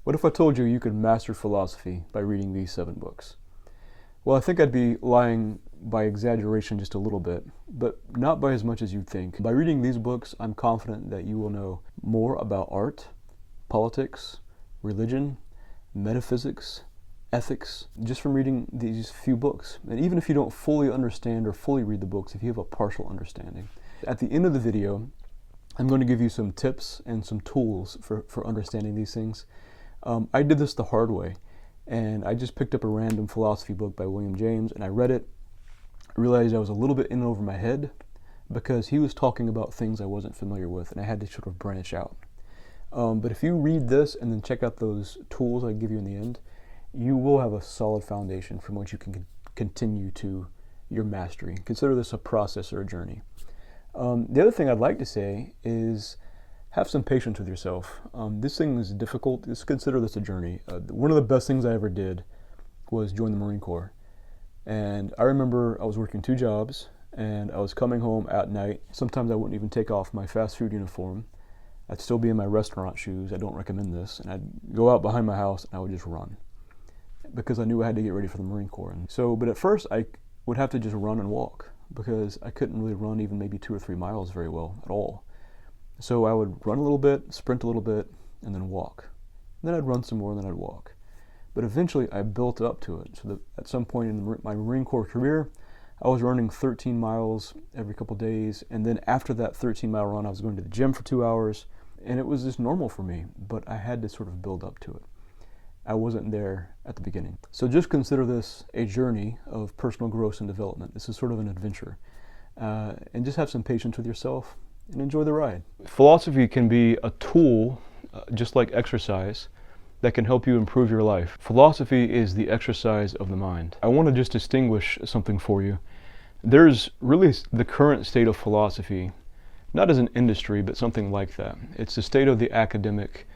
What if I told you you could master philosophy by reading these 7 books? Well, I think I'd be lying by exaggeration just a little bit, but not by as much as you'd think. By reading these books, I'm confident that you will know more about art, politics, religion, metaphysics, ethics, just from reading these few books. And even if you don't fully understand or fully read the books, if you have a partial understanding. At the end of the video, I'm going to give you some tips and some tools for understanding these things. I did this the hard way, and I just picked up a random philosophy book by William James, and I read it. I realized I was a little bit in over my head because he was talking about things I wasn't familiar with, and I had to sort of branch out. But if you read this and then check out those tools I give you in the end, you will have a solid foundation from which you can continue to your mastery. Consider this a process or a journey. The other thing I'd like to say is have some patience with yourself. This thing is difficult. Just consider this a journey. One of the best things I ever did was join the Marine Corps. And I remember I was working 2 jobs, and I was coming home at night. Sometimes I wouldn't even take off my fast food uniform. I'd still be in my restaurant shoes. I don't recommend this. And I'd go out behind my house and I would just run because I knew I had to get ready for the Marine Corps. But at first I would have to just run and walk because I couldn't really run even maybe 2 or 3 miles very well at all. So I would run a little bit, sprint a little bit, and then walk. And then I'd run some more, and then I'd walk. But eventually I built up to it. So that at some point in my Marine Corps career, I was running 13 miles every couple days. And then after that 13-mile run, I was going to the gym for 2 hours. And it was just normal for me, but I had to sort of build up to it. I wasn't there at the beginning. So just consider this a journey of personal growth and development. This is sort of an adventure. And just have some patience with yourself and enjoy the ride. Philosophy can be a tool, just like exercise, that can help you improve your life. Philosophy is the exercise of the mind. I want to just distinguish something for you. There's really the current state of philosophy, not as an industry, but something like that. It's the state of the academic,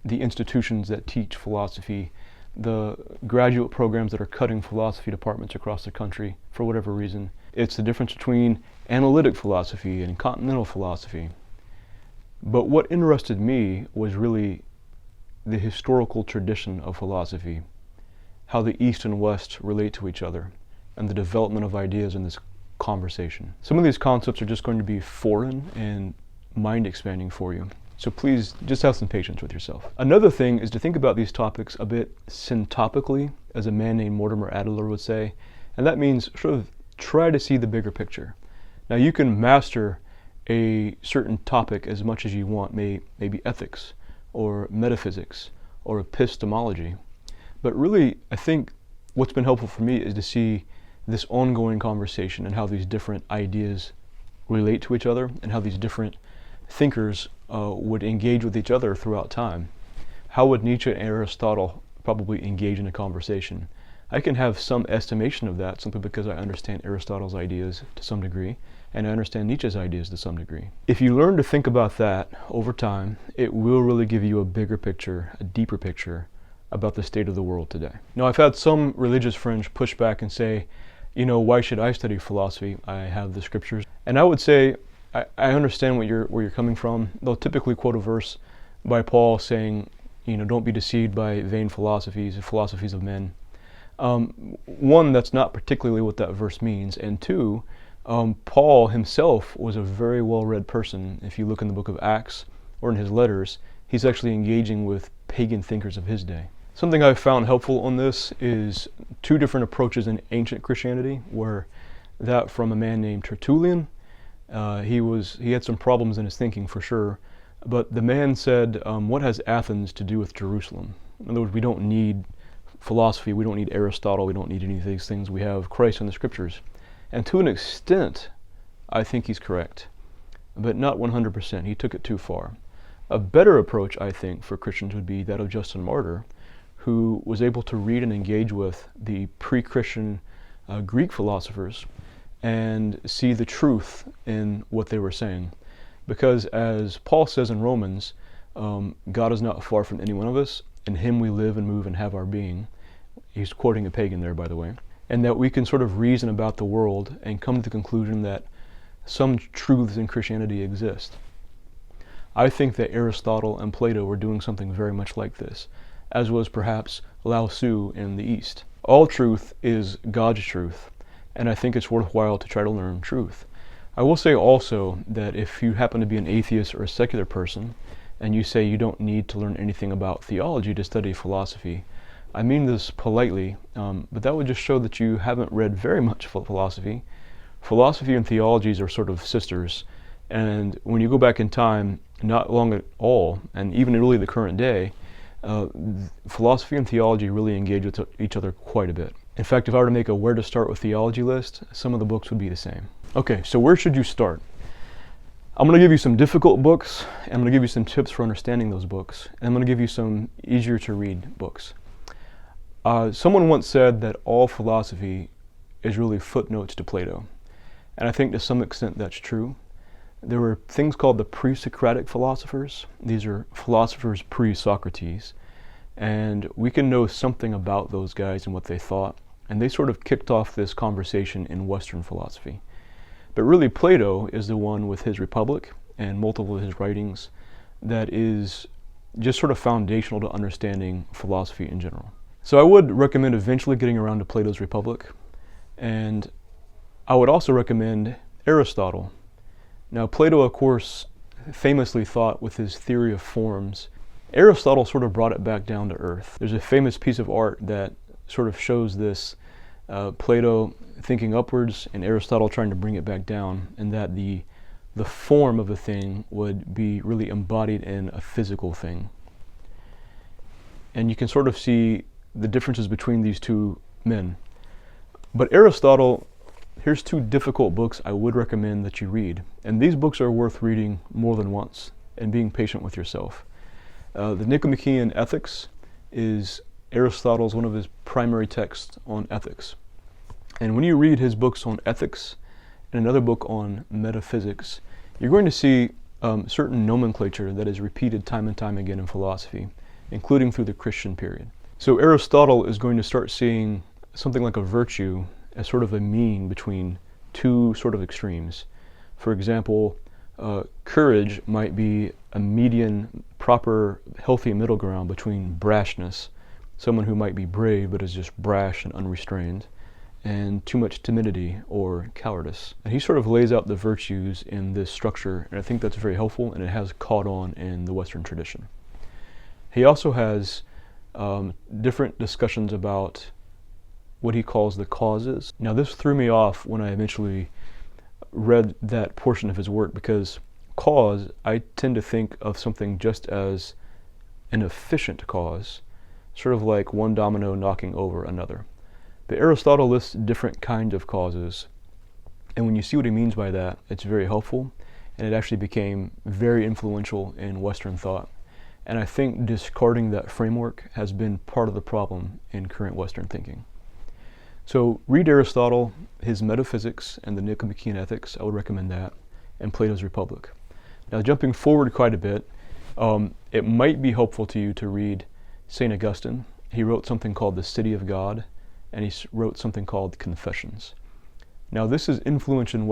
the institutions that teach philosophy, the graduate programs that are cutting philosophy departments across the country for whatever reason. It's the difference between analytic philosophy and continental philosophy. But what interested me was really the historical tradition of philosophy, how the East and West relate to each other, and the development of ideas in this conversation. Some of these concepts are just going to be foreign and mind-expanding for you. So please just have some patience with yourself. Another thing is to think about these topics a bit syntopically, as a man named Mortimer Adler would say, and that means sort of try to see the bigger picture. Now you can master a certain topic as much as you want, maybe ethics or metaphysics or epistemology, but really I think what's been helpful for me is to see this ongoing conversation and how these different ideas relate to each other and how these different thinkers would engage with each other throughout time. How would Nietzsche and Aristotle probably engage in a conversation? I can have some estimation of that simply because I understand Aristotle's ideas to some degree and I understand Nietzsche's ideas to some degree. If you learn to think about that over time, it will really give you a bigger picture, a deeper picture about the state of the world today. Now, I've had some religious friends push back and say, you know, why should I study philosophy? I have the scriptures. And I would say, I understand where you're coming from. They'll typically quote a verse by Paul saying, you know, don't be deceived by vain philosophies and philosophies of men. One, that's not particularly what that verse means. And two, Paul himself was a very well-read person. If you look in the book of Acts or in his letters, he's actually engaging with pagan thinkers of his day. Something I've found helpful on this is 2 different approaches in ancient Christianity, where that from a man named Tertullian. He had some problems in his thinking for sure, but the man said, what has Athens to do with Jerusalem? In other words, we don't need philosophy, we don't need Aristotle, we don't need any of these things. We have Christ and the scriptures. And to an extent, I think he's correct, but not 100%. He took it too far. A better approach, I think, for Christians would be that of Justin Martyr, who was able to read and engage with the pre-Christian Greek philosophers and see the truth in what they were saying. Because as Paul says in Romans, God is not far from any one of us. In him we live and move and have our being. He's quoting a pagan there, by the way. And that we can sort of reason about the world and come to the conclusion that some truths in Christianity exist. I think that Aristotle and Plato were doing something very much like this. as was perhaps Lao Tzu in the East. All truth is God's truth, and I think it's worthwhile to try to learn truth. I will say also that if you happen to be an atheist or a secular person, and you say you don't need to learn anything about theology to study philosophy, I mean this politely, but that would just show that you haven't read very much philosophy. Philosophy and theologies are sort of sisters, and when you go back in time, not long at all, and even really the current day, philosophy and theology really engage with each other quite a bit. In fact, if I were to make a where to start with theology list, some of the books would be the same. Okay, so where should you start? I'm going to give you some difficult books, and I'm going to give you some tips for understanding those books, and I'm going to give you some easier to read books. Someone once said that all philosophy is really footnotes to Plato, and I think to some extent that's true. There were things called the pre-Socratic philosophers. These are philosophers pre-Socrates, and we can know something about those guys and what they thought, and they sort of kicked off this conversation in Western philosophy. But really Plato is the one with his Republic and multiple of his writings that is just sort of foundational to understanding philosophy in general. So I would recommend eventually getting around to Plato's Republic, and I would also recommend Aristotle. Now, Plato, of course, famously thought with his theory of forms. Aristotle sort of brought it back down to earth. There's a famous piece of art that sort of shows this, Plato thinking upwards and Aristotle trying to bring it back down, and that the form of a thing would be really embodied in a physical thing. And you can sort of see the differences between these two men. But Aristotle, here's two difficult books I would recommend that you read. And these books are worth reading more than once and being patient with yourself. The Nicomachean Ethics is Aristotle's one of his primary texts on ethics. And when you read his books on ethics and another book on metaphysics, you're going to see certain nomenclature that is repeated time and time again in philosophy, including through the Christian period. So Aristotle is going to start seeing something like a virtue as sort of a mean between two sort of extremes. For example, courage might be a median, proper, healthy middle ground between brashness, someone who might be brave but is just brash and unrestrained, and too much timidity or cowardice. And he sort of lays out the virtues in this structure, and I think that's very helpful, and it has caught on in the Western tradition. He also has different discussions about what he calls the causes. Now, this threw me off when I eventually read that portion of his work, because cause, I tend to think of something just as an efficient cause, sort of like one domino knocking over another. But Aristotle lists different kinds of causes, and when you see what he means by that, it's very helpful, and it actually became very influential in Western thought. And I think discarding that framework has been part of the problem in current Western thinking. So read Aristotle, his Metaphysics, and the Nicomachean Ethics. I would recommend that, and Plato's Republic. Now, jumping forward quite a bit, it might be helpful to you to read St. Augustine. He wrote something called The City of God, and he wrote something called Confessions. Now, this is influential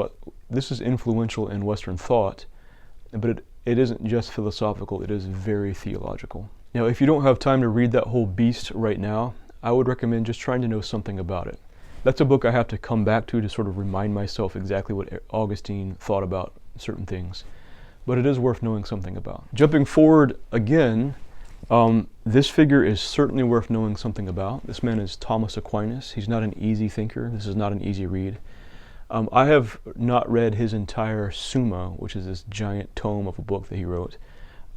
in Western thought, but it isn't just philosophical, it is very theological. Now, if you don't have time to read that whole beast right now, I would recommend just trying to know something about it. That's a book I have to come back to sort of remind myself exactly what Augustine thought about certain things. But it is worth knowing something about. Jumping forward again, this figure is certainly worth knowing something about. This man is Thomas Aquinas. He's not an easy thinker. This is not an easy read. I have not read his entire Summa, which is this giant tome of a book that he wrote.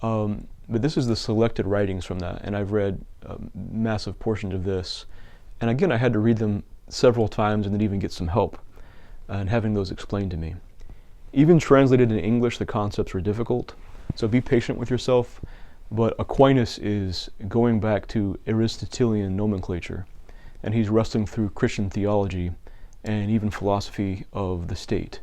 But this is the selected writings from that, and I've read massive portions of this. And again, I had to read them several times and then even get some help in having those explained to me. Even translated in English, the concepts were difficult, so be patient with yourself. But Aquinas is going back to Aristotelian nomenclature, and he's wrestling through Christian theology and even philosophy of the state.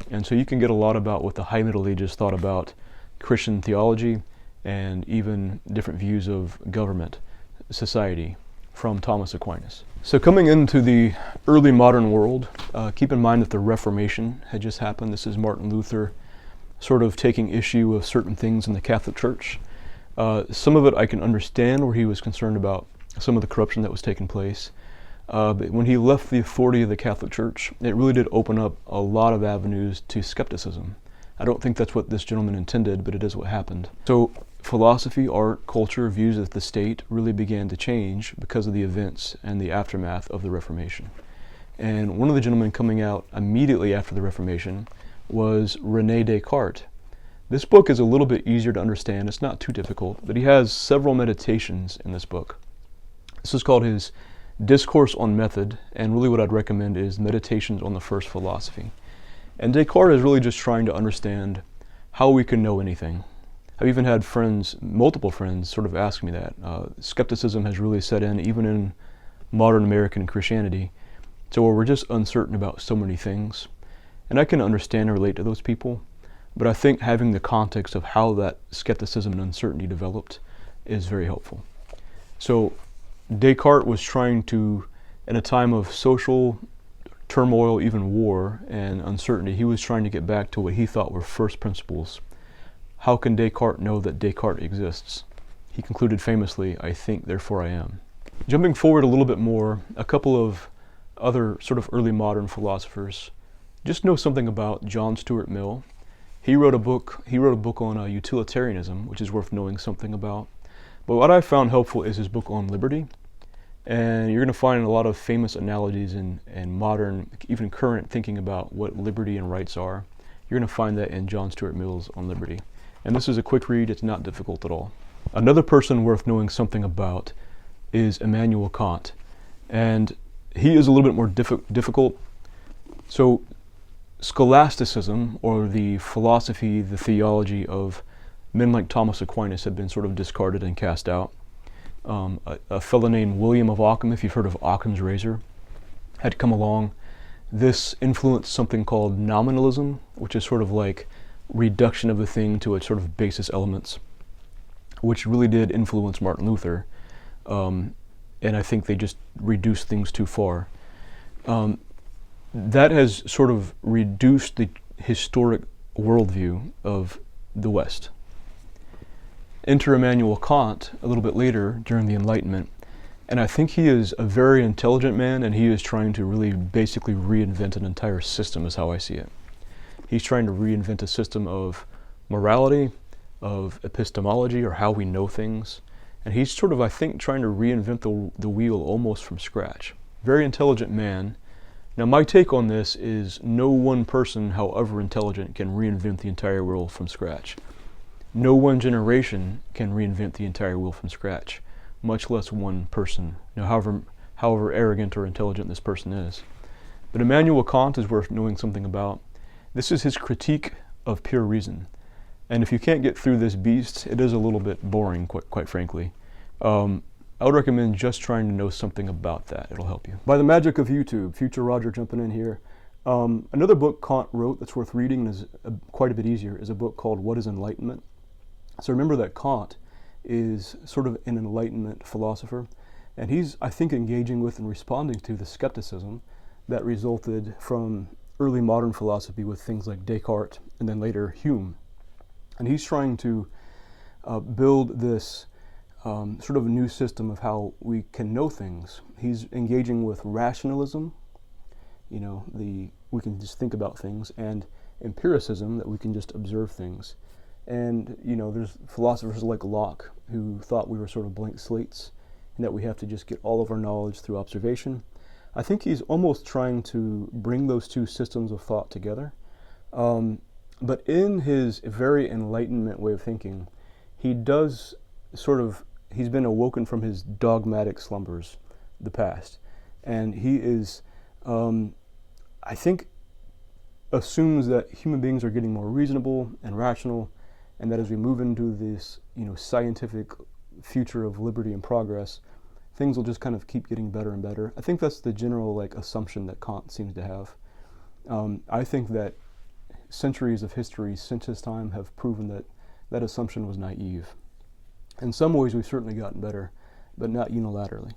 And so you can get a lot about what the High Middle Ages thought about Christian theology and even different views of government, society, from Thomas Aquinas. So coming into the early modern world, keep in mind that the Reformation had just happened. This is Martin Luther sort of taking issue with certain things in the Catholic Church. Some of it I can understand, where he was concerned about some of the corruption that was taking place. But when he left the authority of the Catholic Church, it really did open up a lot of avenues to skepticism. I don't think that's what this gentleman intended, but it is what happened. So philosophy, art, culture, views of the state really began to change because of the events and the aftermath of the Reformation. And one of the gentlemen coming out immediately after the Reformation was René Descartes. This book is a little bit easier to understand. It's not too difficult, but he has several meditations in this book. This is called his Discourse on Method, and really what I'd recommend is Meditations on the First Philosophy. And Descartes is really just trying to understand how we can know anything. I've even had friends, multiple friends, sort of ask me that. Skepticism has really set in, even in modern American Christianity, so where we're just uncertain about so many things. And I can understand and relate to those people, but I think having the context of how that skepticism and uncertainty developed is very helpful. So Descartes was trying to, in a time of social turmoil, even war and uncertainty, he was trying to get back to what he thought were first principles. How can Descartes know that Descartes exists? He concluded famously, "I think, therefore I am." Jumping forward a little bit more, a couple of other sort of early modern philosophers. Just know something about John Stuart Mill. He wrote a book on utilitarianism, which is worth knowing something about. But what I found helpful is his book on liberty. And you're going to find a lot of famous analogies in modern, even current thinking about what liberty and rights are. You're going to find that in John Stuart Mill's On Liberty. And this is a quick read, it's not difficult at all. Another person worth knowing something about is Immanuel Kant. And he is a little bit more difficult. So scholasticism, or the philosophy, the theology of men like Thomas Aquinas, have been sort of discarded and cast out. A fellow named William of Ockham, if you've heard of Occam's razor, had come along. This influenced something called nominalism, which is sort of like reduction of the thing to its sort of basis elements, which really did influence Martin Luther. And I think they just reduced things too far. That has sort of reduced the historic worldview of the West. Enter Immanuel Kant a little bit later during the Enlightenment, and I think he is a very intelligent man, and he is trying to really basically reinvent an entire system, is how I see it. He's trying to reinvent a system of morality, of epistemology, or how we know things, and he's sort of, I think, trying to reinvent the wheel almost from scratch. Very intelligent man. Now my take on this is no one person, however intelligent, can reinvent the entire world from scratch. No one generation can reinvent the entire wheel from scratch, much less one person, however arrogant or intelligent this person is. But Immanuel Kant is worth knowing something about. This is his critique of pure reason. And if you can't get through this beast, it is a little bit boring, quite frankly. I would recommend just trying to know something about that. It'll help you. By the magic of YouTube, Future Roger jumping in here. Another book Kant wrote that's worth reading, and is quite a bit easier, is a book called What is Enlightenment? So remember that Kant is sort of an Enlightenment philosopher, and he's, I think, engaging with and responding to the skepticism that resulted from early modern philosophy with things like Descartes and then later Hume. And he's trying to build this sort of a new system of how we can know things. He's engaging with rationalism, we can just think about things, and empiricism, that we can just observe things. And, there's philosophers like Locke who thought we were sort of blank slates and that we have to just get all of our knowledge through observation. I think he's almost trying to bring those two systems of thought together. But in his very Enlightenment way of thinking, he does he's been awoken from his dogmatic slumbers, the past. And he is, I think, assumes that human beings are getting more reasonable and rational, and that as we move into this, scientific future of liberty and progress, things will just kind of keep getting better and better. I think that's the general assumption that Kant seems to have. I think that centuries of history since his time have proven that that assumption was naive. In some ways we've certainly gotten better, but not unilaterally.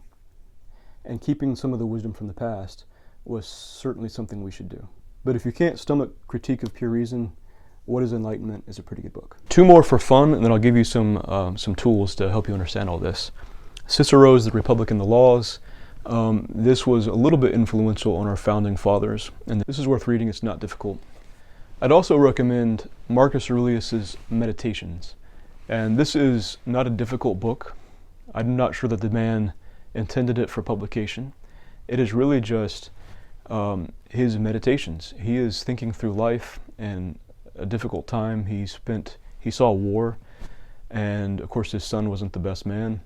And keeping some of the wisdom from the past was certainly something we should do. But if you can't stomach critique of pure reason, What is Enlightenment is a pretty good book. Two more for fun, and then I'll give you some tools to help you understand all this. Cicero's The Republic and the Laws. This was a little bit influential on our founding fathers, and this is worth reading. It's not difficult. I'd also recommend Marcus Aurelius's Meditations, and this is not a difficult book. I'm not sure that the man intended it for publication. It is really just his meditations. He is thinking through life and a difficult time. He saw war, and of course his son wasn't the best man,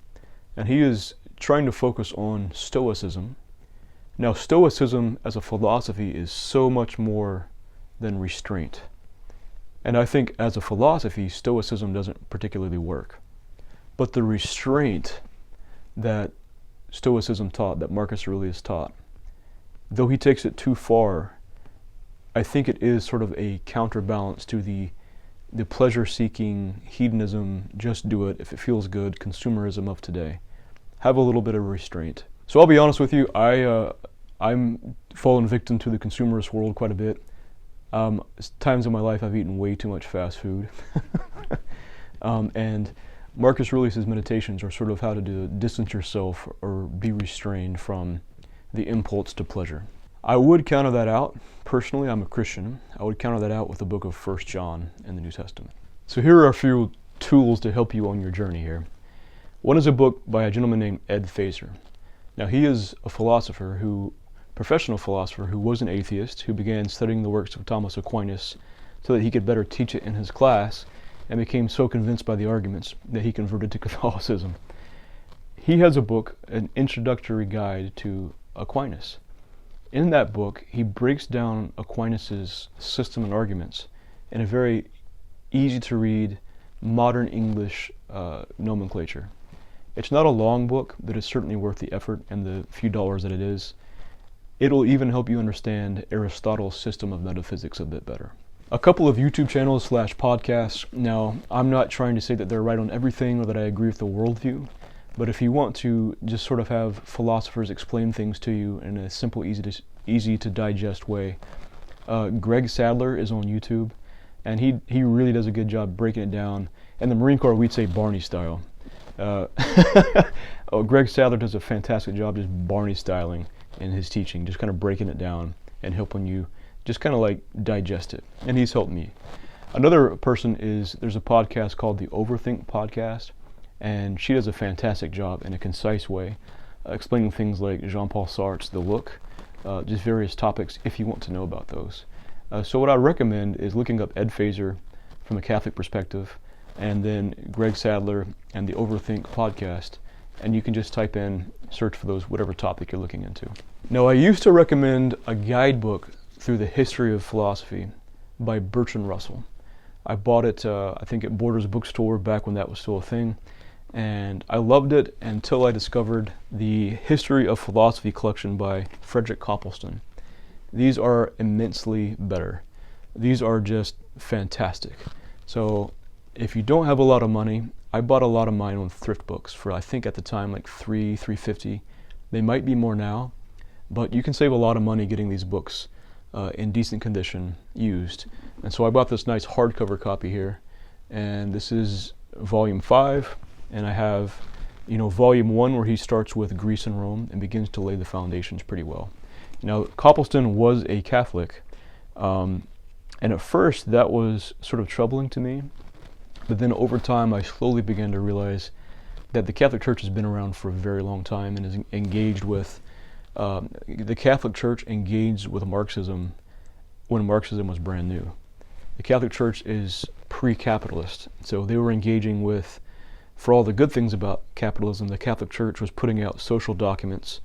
and he is trying to focus on Stoicism. Now, Stoicism as a philosophy is so much more than restraint, and I think as a philosophy, Stoicism doesn't particularly work. But the restraint that Stoicism taught, that Marcus Aurelius taught, though he takes it too far, I think it is sort of a counterbalance to the pleasure-seeking hedonism, just do it if it feels good, consumerism of today. Have a little bit of restraint. So I'll be honest with you, I'm fallen victim to the consumerist world quite a bit. Times in my life I've eaten way too much fast food. And Marcus Aurelius' meditations are sort of how to distance yourself or be restrained from the impulse to pleasure. I would counter that out. Personally, I'm a Christian. I would counter that out with the book of 1 John in the New Testament. So here are a few tools to help you on your journey here. One is a book by a gentleman named Ed Fraser. Now, he is a professional philosopher who was an atheist, who began studying the works of Thomas Aquinas so that he could better teach it in his class, and became so convinced by the arguments that he converted to Catholicism. He has a book, an introductory guide to Aquinas. In that book, he breaks down Aquinas' system and arguments in a very easy-to-read, modern English nomenclature. It's not a long book, but it's certainly worth the effort and the few dollars that it is. It'll even help you understand Aristotle's system of metaphysics a bit better. A couple of YouTube channels / podcasts. Now, I'm not trying to say that they're right on everything or that I agree with the worldview, but if you want to just sort of have philosophers explain things to you in a simple, easy to digest way, Greg Sadler is on YouTube, and he really does a good job breaking it down. In the Marine Corps, we'd say Barney style. Greg Sadler does a fantastic job just Barney styling in his teaching, just kind of breaking it down and helping you just kind of like digest it. And he's helped me. Another person there's a podcast called the Overthink Podcast, and she does a fantastic job in a concise way, explaining things like Jean-Paul Sartre's The Look, just various topics if you want to know about those. So what I recommend is looking up Ed Fraser from a Catholic perspective, and then Greg Sadler and the Overthink Podcast, and you can just type in, search for those, whatever topic you're looking into. Now, I used to recommend a guidebook through the history of philosophy by Bertrand Russell. I bought it, I think at Borders Bookstore back when that was still a thing, and I loved it until I discovered the History of Philosophy collection by Frederick Copleston. These are immensely better. These are just fantastic. So if you don't have a lot of money, I bought a lot of mine on thrift books for, I think at the time, like $3.50. They might be more now, but you can save a lot of money getting these books in decent condition, used. And so I bought this nice hardcover copy here, and this is volume 5, and I have, volume 1 where he starts with Greece and Rome and begins to lay the foundations pretty well. Now, Copleston was a Catholic, and at first that was sort of troubling to me, but then over time I slowly began to realize that the Catholic Church has been around for a very long time and is engaged with, the Catholic Church engaged with Marxism when Marxism was brand new. The Catholic Church is pre-capitalist, so they were engaging with, for all the good things about capitalism, the Catholic Church was putting out social documents,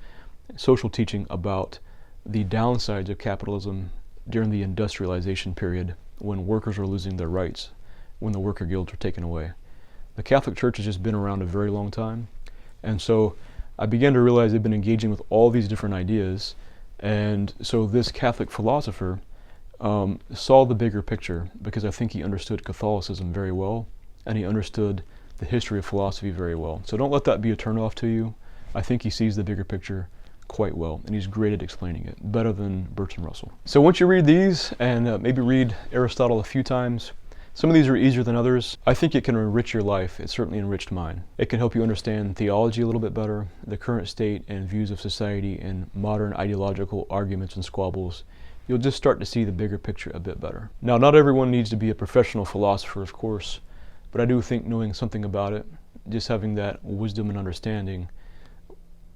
social teaching about the downsides of capitalism during the industrialization period when workers were losing their rights, when the worker guilds were taken away. The Catholic Church has just been around a very long time, and so I began to realize they've been engaging with all these different ideas, and so this Catholic philosopher saw the bigger picture because I think he understood Catholicism very well, and he understood the history of philosophy very well. So don't let that be a turnoff to you. I think he sees the bigger picture quite well, and he's great at explaining it, better than Bertrand Russell. So once you read these, and maybe read Aristotle a few times, Some of these are easier than others. I think it can enrich your life. It certainly enriched mine. It can help you understand theology a little bit better, the current state and views of society, and modern ideological arguments and squabbles. You'll just start to see the bigger picture a bit better. Now, not everyone needs to be a professional philosopher, of course, but I do think knowing something about it, just having that wisdom and understanding,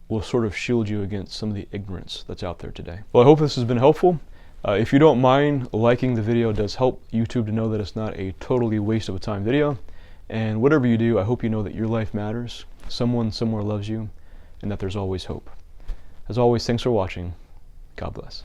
will sort of shield you against some of the ignorance that's out there today. Well, I hope this has been helpful. If you don't mind, liking the video does help YouTube to know that it's not a totally waste of a time video. And whatever you do, I hope you know that your life matters, someone somewhere loves you, and that there's always hope. As always, thanks for watching. God bless.